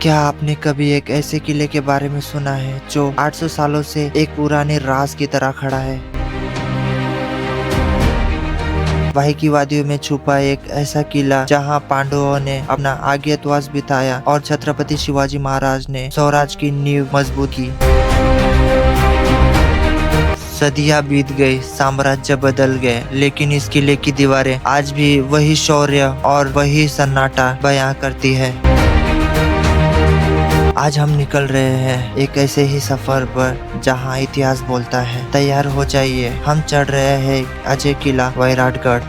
क्या आपने कभी एक ऐसे किले के बारे में सुना है जो 800 सालों से एक पुराने राज की तरह खड़ा है? वही की वादियों में छुपा एक ऐसा किला जहां पांडवों ने अपना अज्ञातवास बिताया और छत्रपति शिवाजी महाराज ने स्वराज की नींव मजबूत की। सदियां बीत गई, साम्राज्य बदल गए, लेकिन इस किले की दीवारें आज भी वही शौर्य और वही सन्नाटा बयां करती है। आज हम निकल रहे हैं एक ऐसे ही सफर पर जहां इतिहास बोलता है। तैयार हो जाइए, हम चढ़ रहे हैं अजय किला वैराटगढ़।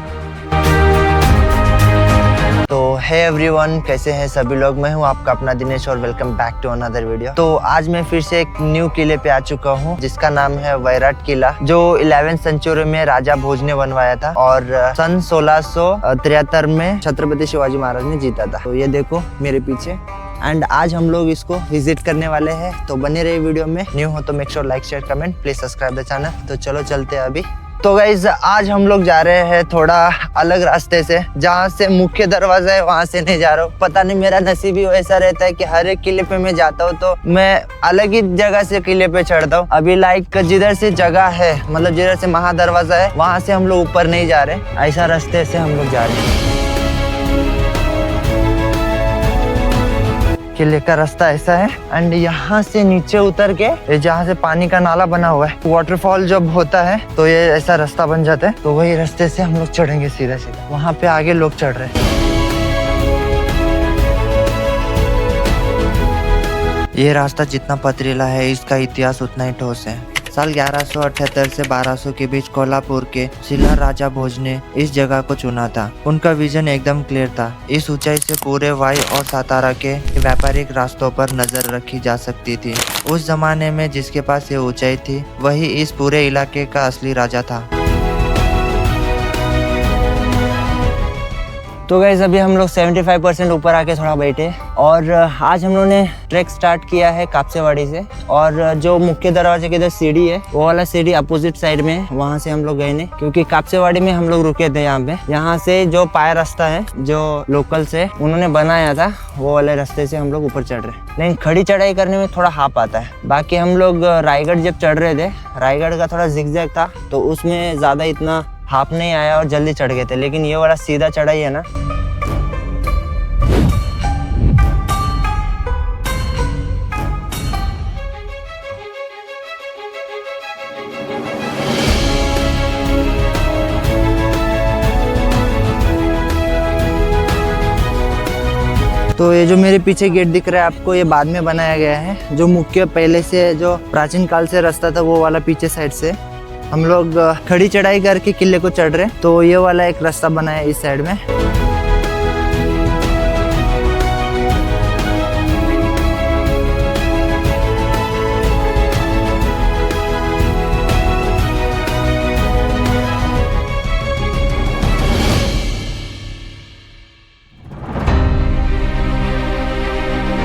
तो हे एवरीवन, कैसे हैं सभी लोग। मैं हूं आपका अपना दिनेश और welcome back to another video. तो आज मैं फिर से एक न्यू किले पे आ चुका हूं जिसका नाम है वैराट किला, जो 11वीं सेंचुरी में राजा भोज ने बनवाया था और सन 1673 में छत्रपति शिवाजी महाराज ने जीता था। तो ये देखो मेरे पीछे, एंड आज हम लोग इसको विजिट करने वाले हैं। तो बने रहिए वीडियो में। न्यू हो तो make sure like share comment, please subscribe the channel. तो चलो चलते हैं अभी। तो गाइज आज हम लोग जा रहे हैं थोड़ा अलग रास्ते से। जहाँ से मुख्य दरवाजा है वहां से नहीं जा रहा हूँ। पता नहीं, मेरा नसीब ही ऐसा रहता है कि हर एक किले पे मैं जाता हूँ तो मैं अलग ही जगह से किले पे चढ़ता हूँ। अभी लाइक जिधर से जगह है, मतलब जिधर से महादरवाजा है, वहां से हम लोग ऊपर नहीं जा रहे, ऐसा रास्ते से हम लोग जा रहे हैं। किले का रास्ता ऐसा है एंड यहाँ से नीचे उतर के जहाँ से पानी का नाला बना हुआ है, वाटरफॉल जब होता है तो ये ऐसा रास्ता बन जाता है। तो वही रास्ते से हम लोग चढ़ेंगे सीधा सीधा। वहाँ पे आगे लोग चढ़ रहे हैं। ये रास्ता जितना पथरीला है, इसका इतिहास उतना ही ठोस है। साल 1178 से 1200 के बीच कोल्हापुर के सिल्ला राजा भोज ने इस जगह को चुना था। उनका विजन एकदम क्लियर था। इस ऊंचाई से पूरे वाई और सातारा के व्यापारिक रास्तों पर नजर रखी जा सकती थी। उस जमाने में जिसके पास ये ऊंचाई थी, वही इस पूरे इलाके का असली राजा था। तो गाइस अभी हम लोग 75% ऊपर आके थोड़ा बैठे और आज हम लोगों ने ट्रैक स्टार्ट किया है कापसेवाड़ी से। और जो मुख्य दरवाजे की इधर सीढ़ी है, वो वाला सीढ़ी अपोजिट साइड में है, वहाँ से हम लोग गए नहीं, क्योंकि कापसेवाड़ी में हम लोग रुके थे। यहाँ पे यहाँ से जो पाया रास्ता है जो लोकल से उन्होंने बनाया था, वो वाले रास्ते से हम लोग ऊपर चढ़ रहे। लेकिन खड़ी चढ़ाई करने में थोड़ा हाफ आता है। बाकी हम लोग रायगढ़ जब चढ़ रहे थे, रायगढ़ का थोड़ा जिगजैग था तो उसमें ज्यादा इतना हाफ नहीं आया और जल्दी चढ़ गए थे। लेकिन ये वाला सीधा चढ़ाई है ना, तो ये जो मेरे पीछे गेट दिख रहा है आपको, ये बाद में बनाया गया है। जो मुख्य पहले से जो प्राचीन काल से रास्ता था, वो वाला पीछे साइड से हम लोग खड़ी चढ़ाई करके किले को चढ़ रहे हैं। तो ये वाला एक रास्ता बना है इस साइड में।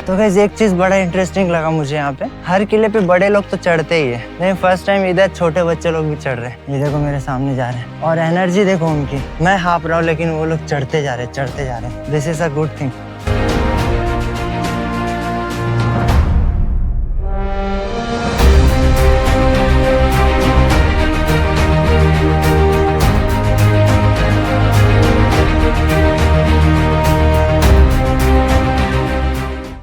तो गाइस एक चीज बड़ा इंटरेस्टिंग लगा मुझे यहाँ पे, हर किले पे बड़े लोग तो चढ़ते ही है, लेकिन फर्स्ट टाइम इधर छोटे बच्चे लोग भी चढ़ रहे हैं। ये देखो मेरे सामने जा रहे हैं और एनर्जी देखो उनकी। मैं हाँप रहा हूँ लेकिन वो लोग चढ़ते जा रहे हैं, चढ़ते जा रहे हैं। This is a good thing.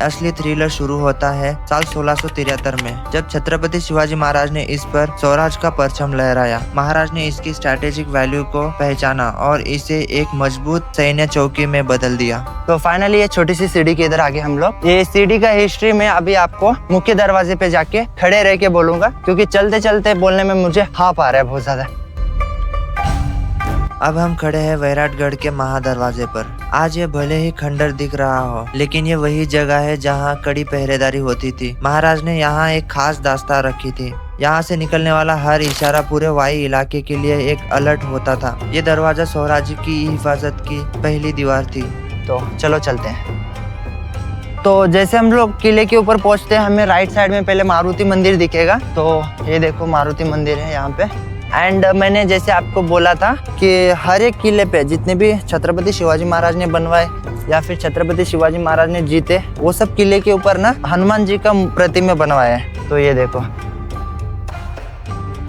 असली थ्रिलर शुरू होता है साल 1673 में, जब छत्रपति शिवाजी महाराज ने इस पर स्वराज का परचम लहराया। महाराज ने इसकी स्ट्रैटेजिक वैल्यू को पहचाना और इसे एक मजबूत सैन्य चौकी में बदल दिया। तो फाइनली ये छोटी सी सीढ़ी के इधर आगे हम लोग, ये सीढ़ी का हिस्ट्री में अभी आपको मुख्य दरवाजे पे जाके खड़े रह के बोलूंगा, क्योंकि चलते चलते बोलने में मुझे हाफ आ रहा है बहुत ज्यादा। अब हम खड़े हैं वैराटगढ़ के महादरवाजे पर। आज ये भले ही खंडर दिख रहा हो, लेकिन ये वही जगह है जहाँ कड़ी पहरेदारी होती थी। महाराज ने यहाँ एक खास दास्तां रखी थी। यहाँ से निकलने वाला हर इशारा पूरे वाई इलाके के लिए एक अलर्ट होता था। ये दरवाजा स्वराज की हिफाजत की पहली दीवार थी। तो चलो चलते हैं। तो जैसे हम लोग किले के ऊपर पहुँचते हैं, हमें राइट साइड में पहले मारुति मंदिर दिखेगा। तो ये देखो मारुति मंदिर है यहाँ पे। एंड मैंने जैसे आपको बोला था कि हर एक किले पे जितने भी छत्रपति शिवाजी महाराज ने बनवाए या फिर छत्रपति शिवाजी महाराज ने जीते, वो सब किले के ऊपर ना हनुमान जी का प्रतिमा बनवाया है। तो ये देखो,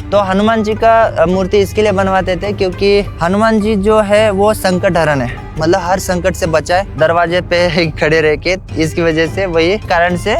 तो हनुमान जी का मूर्ति इसके लिए बनवाते थे क्योंकि हनुमान जी जो है वो संकट हरण है, मतलब हर संकट से बचाए, दरवाजे पे खड़े रह के, इसकी वजह से वही कारण से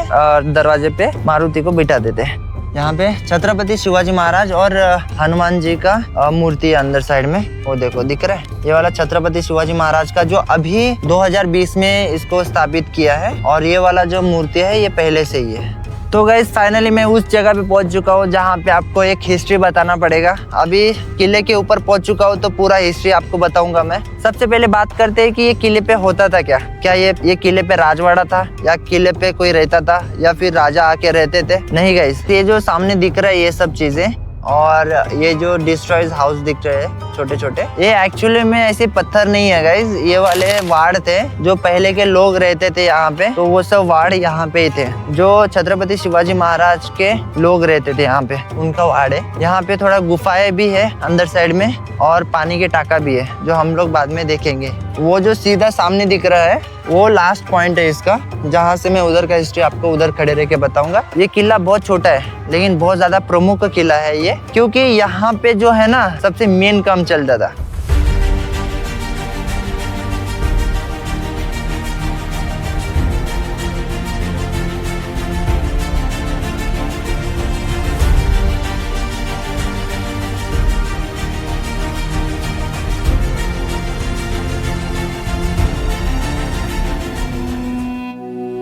दरवाजे पे मारुति को बिठा देते हैं। यहाँ पे छत्रपति शिवाजी महाराज और हनुमान जी का मूर्ति है अंदर साइड में, वो देखो दिख रहा है। ये वाला छत्रपति शिवाजी महाराज का जो अभी 2020 में इसको स्थापित किया है, और ये वाला जो मूर्ति है ये पहले से ही है। तो गाइस फाइनली मैं उस जगह पे पहुंच चुका हूँ जहाँ पे आपको एक हिस्ट्री बताना पड़ेगा। अभी किले के ऊपर पहुंच चुका हूँ तो पूरा हिस्ट्री आपको बताऊंगा मैं। सबसे पहले बात करते हैं कि ये किले पे होता था क्या ये किले पे राजवाड़ा था या किले पे कोई रहता था या फिर राजा आके रहते थे? नहीं गाइस, ये जो सामने दिख रहा है ये सब चीजें और ये जो डिस्ट्रॉयज हाउस दिख रहे हैं छोटे छोटे, ये एक्चुअली में ऐसे पत्थर नहीं है गाइज, ये वाले वाड़ थे जो पहले के लोग रहते थे यहाँ पे। तो वो सब वाड़ यहाँ पे ही थे, जो छत्रपति शिवाजी महाराज के लोग रहते थे यहाँ पे, उनका वाड़ है। यहाँ पे थोड़ा गुफाएं भी है अंदर साइड में और पानी के टाका भी है जो हम लोग बाद में देखेंगे। वो जो सीधा सामने दिख रहा है वो लास्ट पॉइंट है इसका, जहाँ से मैं उधर का हिस्ट्री आपको उधर खड़े रह के बताऊंगा। ये किला बहुत छोटा है लेकिन बहुत ज्यादा प्रमुख किला है ये, क्योंकि यहाँ पे जो है ना सबसे मेन काम चलता था।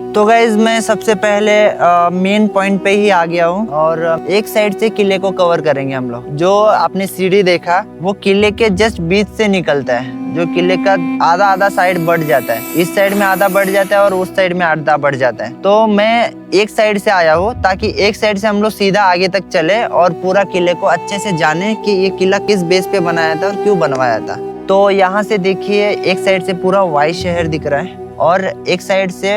तो गाइज मैं सबसे पहले मेन पॉइंट पे ही आ गया हूँ और एक साइड से किले को कवर करेंगे हम लोग। जो आपने सीढ़ी देखा वो किले के जस्ट बीच से निकलता है, जो किले का आधा आधा साइड बढ़ जाता है, इस साइड में आधा बढ़ जाता है और उस साइड में आधा बढ़ जाता है। तो मैं एक साइड से आया हूँ ताकि एक साइड से हम लोग सीधा आगे तक चले और पूरा किले को अच्छे से जाने कि ये किला किस बेस पे बनाया था और क्यों बनवाया था। तो यहाँ से देखिए एक साइड से पूरा वाई शहर दिख रहा है और एक साइड से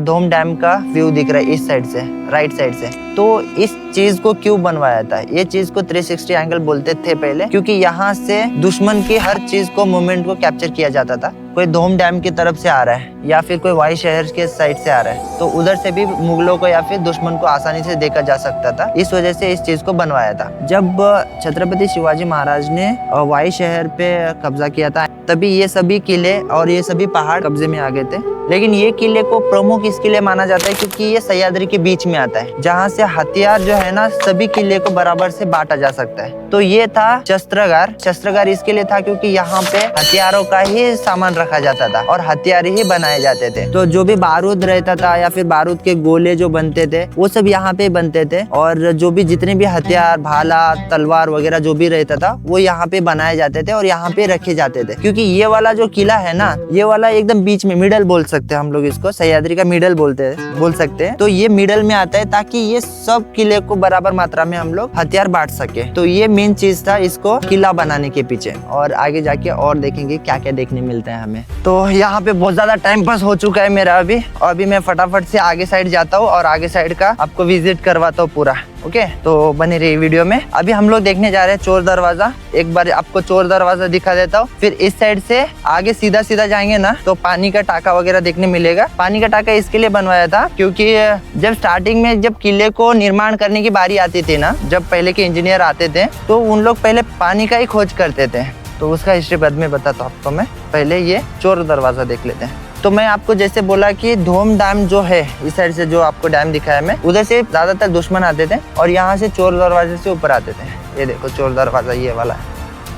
धोम डैम का व्यू दिख रहा है, इस साइड से राइट साइड से। तो इस चीज को क्यों बनवाया था? ये चीज को 360 एंगल बोलते थे पहले, क्योंकि यहाँ से दुश्मन की हर चीज को मूवमेंट को कैप्चर किया जाता था। कोई धोम डैम की तरफ से आ रहा है या फिर कोई वाई शहर के साइड से आ रहा है तो उधर से भी मुगलों को या फिर दुश्मन को आसानी से देखा जा सकता था। इस वजह से इस चीज को बनवाया था। जब छत्रपति शिवाजी महाराज ने वाई शहर पे कब्जा किया था तभी ये सभी किले और ये सभी पहाड़ कब्जे में आ गए थे। लेकिन ये किले को प्रमुख इसके लिए माना जाता है क्योंकि ये सह्याद्री के बीच में आता है, जहाँ से हथियार जो है ना सभी किले को बराबर से बांटा जा सकता है। तो ये था शस्त्रागार। शस्त्रागार इसके लिए था क्योंकि यहाँ पे हथियारों का ही सामान रखा जाता था और हथियार ही बनाए जाते थे। तो जो भी बारूद रहता था या फिर बारूद के गोले जो बनते थे वो सब यहाँ पे बनते थे, और जो भी जितने भी हथियार, भाला, तलवार वगैरह जो भी रहता था वो यहाँ पे बनाए जाते थे और यहाँ पे रखे जाते थे। क्योंकि ये वाला जो किला है ना, ये वाला एकदम बीच में, मिडल बोल सकते हैं हम लोग इसको, सह्याद्री का मिडल बोल सकते हैं। तो ये मिडल में आता है ताकि ये सब किले को बराबर मात्रा में हम लोग हथियार बांट सके। तो ये मेन चीज था इसको किला बनाने के पीछे, और आगे जाके और देखेंगे क्या क्या देखने मिलता है हमें। तो यहाँ पे बहुत ज्यादा टाइम पास हो चुका है मेरा अभी मैं फटाफट से आगे साइड जाता हूँ और आगे साइड का आपको विजिट करवाता हूँ पूरा। ओके, तो बने रही वीडियो में। अभी हम लोग देखने जा रहे हैं चोर दरवाजा। एक बार आपको चोर दरवाजा दिखा देता हूँ। फिर इस साइड से आगे सीधा सीधा जाएंगे ना तो पानी का टाका वगैरह देखने मिलेगा। पानी का टाका इसके लिए बनवाया था क्योंकि जब स्टार्टिंग में जब किले को निर्माण करने की बारी आती थी ना, जब पहले के इंजीनियर आते थे तो उन लोग पहले पानी का ही खोज करते थे। तो उसका हिस्ट्री बाद में बताता हूँ आपको मैं, पहले ये चोर दरवाजा देख लेते हैं। तो मैं आपको जैसे बोला कि धोम डैम जो है इस साइड से, जो आपको डैम दिखाया मैं, उधर से ज्यादातर दुश्मन आते थे और यहाँ से चोर दरवाजे से ऊपर आते थे। ये देखो चोर दरवाजा ये वाला है।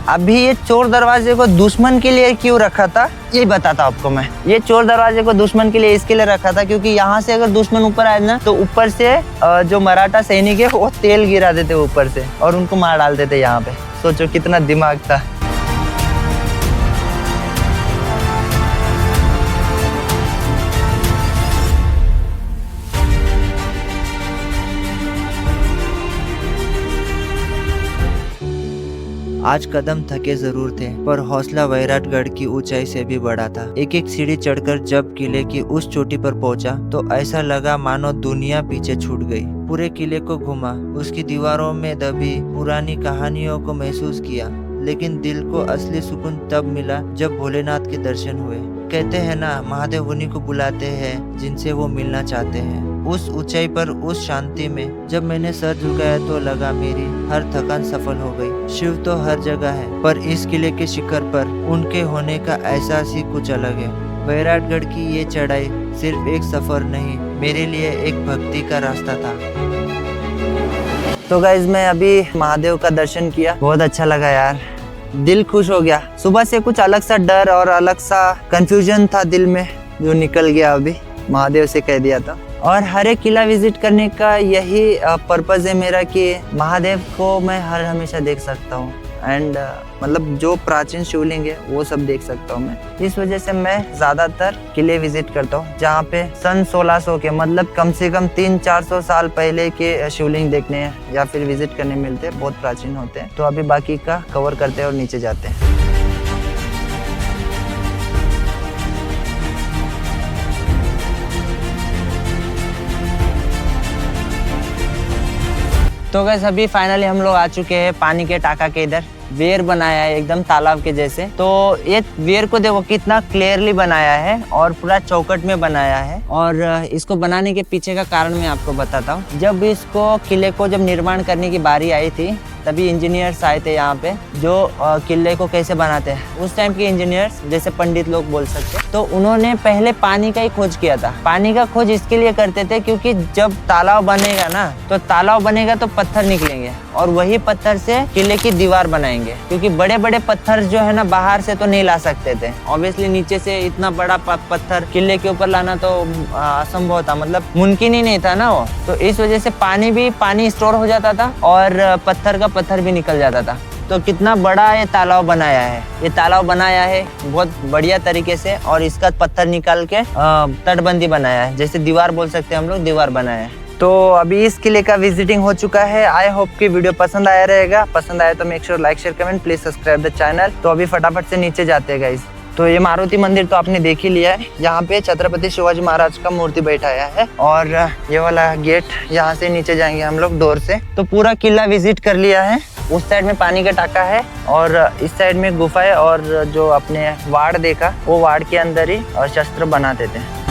अभी ये चोर दरवाजे को दुश्मन के लिए क्यों रखा था ये बताता आपको मैं। ये चोर दरवाजे को दुश्मन के लिए इसके लिए रखा था क्योंकि यहाँ से अगर दुश्मन ऊपर आए ना तो ऊपर से जो मराठा सैनिक है वो तेल गिरा देते ऊपर से और उनको मार डालते थे यहाँ पे। सोचो कितना दिमाग था। आज कदम थके जरूर थे पर हौसला वैराटगढ़ की ऊंचाई से भी बड़ा था। एक एक सीढ़ी चढ़कर जब किले की उस चोटी पर पहुंचा तो ऐसा लगा मानो दुनिया पीछे छूट गई। पूरे किले को घूमा, उसकी दीवारों में दबी पुरानी कहानियों को महसूस किया, लेकिन दिल को असली सुकून तब मिला जब भोलेनाथ के दर्शन हुए। कहते हैं ना, महादेव उन्हीं को बुलाते हैं जिनसे वो मिलना चाहते हैं। उस ऊंचाई पर, उस शांति में जब मैंने सर झुकाया तो लगा मेरी हर थकान सफल हो गई। शिव तो हर जगह है, पर इस किले के शिखर पर उनके होने का एहसास ही कुछ अलग है। वैराटगढ़ की ये चढ़ाई सिर्फ एक सफर नहीं, मेरे लिए एक भक्ति का रास्ता था। तो गाइज मैं अभी महादेव का दर्शन किया, बहुत अच्छा लगा यार, दिल खुश हो गया। सुबह से कुछ अलग सा डर और अलग सा कंफ्यूजन था दिल में, जो निकल गया अभी महादेव से कह दिया था। और हर एक किला विजिट करने का यही पर्पस है मेरा कि महादेव को मैं हर हमेशा देख सकता हूँ एंड मतलब जो प्राचीन शिवलिंग है वो सब देख सकता हूँ मैं। इस वजह से मैं ज़्यादातर किले विजिट करता हूँ जहाँ पे सन 1600 के मतलब कम से कम 300-400 साल पहले के शिवलिंग देखने या फिर विजिट करने मिलते हैं, बहुत प्राचीन होते हैं। तो अभी बाकी का कवर करते हैं और नीचे जाते हैं। तो गैस अभी फाइनली हम लोग आ चुके हैं पानी के टाका के इधर। वेयर बनाया है एकदम तालाब के जैसे। तो ये वेयर को देखो कितना क्लियरली बनाया है और पूरा चौकट में बनाया है। और इसको बनाने के पीछे का कारण मैं आपको बताता हूँ। जब इसको किले को जब निर्माण करने की बारी आई थी तभी इंजीनियर्स आए थे यहाँ पे, जो किले को कैसे बनाते हैं। उस टाइम के इंजीनियर्स जैसे पंडित लोग बोल सकते, तो उन्होंने पहले पानी का ही खोज किया था। पानी का खोज इसके लिए करते थे क्योंकि जब तालाब बनेगा ना, तो तालाब बनेगा तो पत्थर निकलेंगे और वही पत्थर से किले की दीवार बनाएंगे। क्योंकि बड़े बड़े पत्थर जो है ना बाहर से तो नहीं ला सकते थे, ऑब्वियसली नीचे से इतना बड़ा पत्थर किले के ऊपर लाना तो असंभव था, मतलब मुमकिन ही नहीं था ना वो। तो इस वजह से पानी स्टोर हो जाता था और पत्थर भी निकल जाता था। तो कितना बड़ा ये तालाब बनाया है, ये तालाब बनाया है बहुत बढ़िया तरीके से और इसका पत्थर निकाल के तटबंदी बनाया है, जैसे दीवार बोल सकते हैं हम लोग, दीवार बनाया है। तो अभी इस किले का विजिटिंग हो चुका है। आई होप कि वीडियो पसंद आया रहेगा। पसंद आया तो make sure like share comment, please subscribe the channel. तो अभी फटाफट से नीचे जाते हैं गाइस। तो ये मारुति मंदिर तो आपने देख ही लिया है। यहाँ पे छत्रपति शिवाजी महाराज का मूर्ति बैठाया है और ये वाला गेट, यहाँ से नीचे जाएंगे हम लोग डोर से। तो पूरा किला विजिट कर लिया है। उस साइड में पानी का टाका है और इस साइड में गुफा है और जो अपने वाड़ देखा वो वाड़ के अंदर ही शस्त्र बनाते थे।